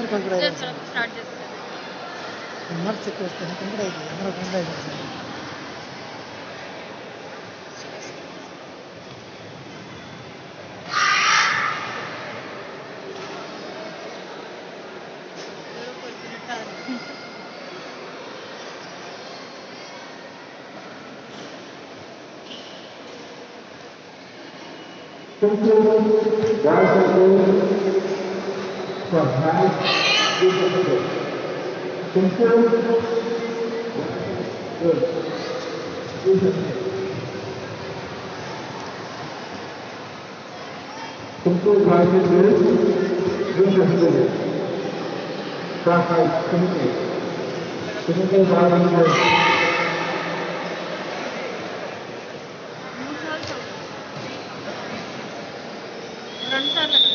start చేస్తారు marks ఎక్కువ వస్తాయి కంప్లీట్ అవుతుంది అందరూ కంప్లీట్ అవుతుంది రెండు సార్లు